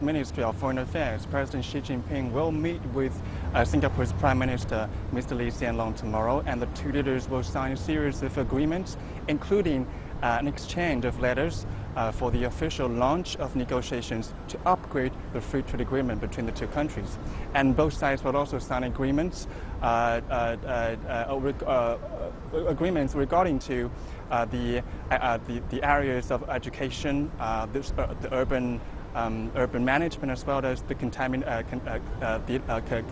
Ministry of Foreign Affairs, President Xi Jinping will meet with Singapore's Prime Minister, Mr. Lee Hsien Loong, tomorrow, and the two leaders will sign a series of agreements, including an exchange of letters for the official launch of negotiations to upgrade the free trade agreement between the two countries. And both sides will also sign agreements regarding to the areas of education, the urban management, as well as the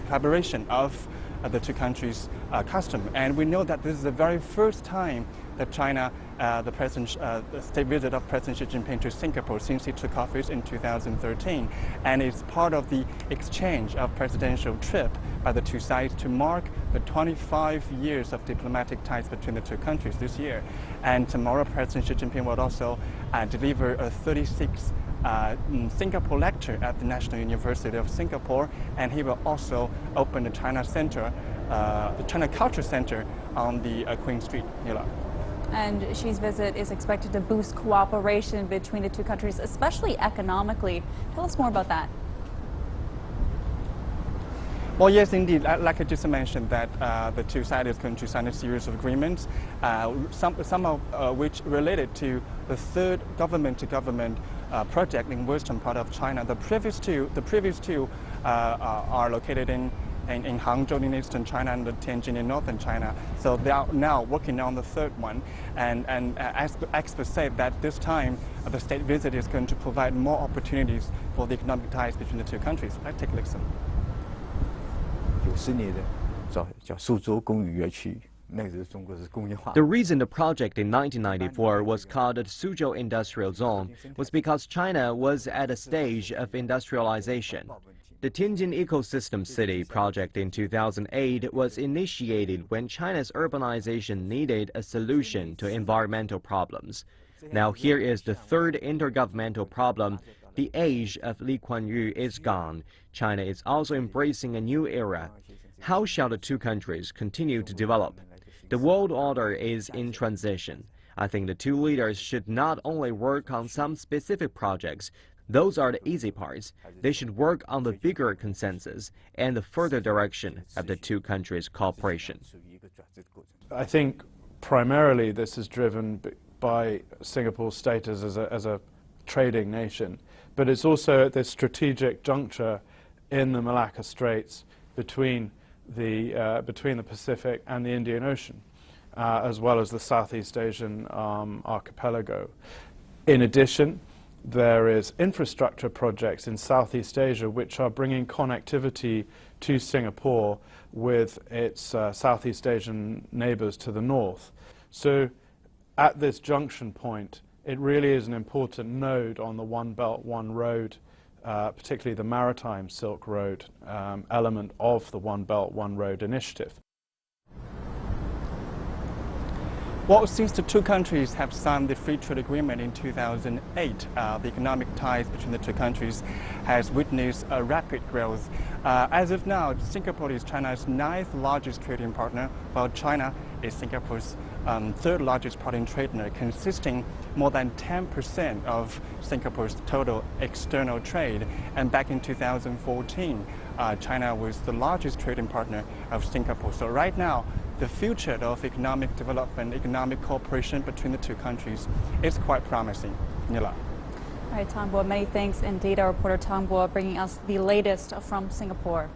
collaboration of the two countries' custom. And we know that this is the very first time that China, the state visit of President Xi Jinping to Singapore since he took office in 2013. And it's part of the exchange of presidential trip by the two sides to mark the 25 years of diplomatic ties between the two countries this year. And tomorrow, President Xi Jinping will also deliver a 36th Singapore lecture at the National University of Singapore, and he will also open the China Center, the China Culture Center on the Queen Street. And Xi's visit is expected to boost cooperation between the two countries, especially economically. Tell us more about that. Well, yes, indeed. Like I just mentioned, that the two sides are going to sign a series of agreements, some of which related to the third government-to-government project in western part of China. The previous two are located in Hangzhou in eastern China and Tianjin in northern China. So they are now working on the third one. And as experts say that this time the state visit is going to provide more opportunities for the economic ties between the two countries. Let's take a listen. The reason the project in 1994 was called the Suzhou Industrial Zone was because China was at a stage of industrialization. The Tianjin Ecosystem City project in 2008 was initiated when China's urbanization needed a solution to environmental problems. Now here is the third intergovernmental problem. The age of Lee Kuan Yew is gone. China is also embracing a new era. How shall the two countries continue to develop? The world order is in transition. I think the two leaders should not only work on some specific projects. Those are the easy parts. They should work on the bigger consensus and the further direction of the two countries' cooperation. I think primarily this is driven by Singapore's status as a trading nation, but it's also at this strategic juncture in the Malacca Straits between the Pacific and the Indian Ocean, as well as the Southeast Asian archipelago. In addition, there is infrastructure projects in Southeast Asia which are bringing connectivity to Singapore with its Southeast Asian neighbors to the north. So at this junction point, it really is an important node on the One Belt, One Road, particularly the Maritime Silk Road element of the One Belt, One Road initiative. Well, since the two countries have signed the free trade agreement in 2008, the economic ties between the two countries has witnessed a rapid growth. As of now, Singapore is China's 9th largest trading partner, while China is Singapore's third largest foreign trader, consisting more than 10% of Singapore's total external trade. And back in 2014, China was the largest trading partner of Singapore. So right now, the future of economic development, economic cooperation between the two countries is quite promising. Nila. All right, Tang Bo, many thanks indeed. Our reporter Tang Bo bringing us the latest from Singapore.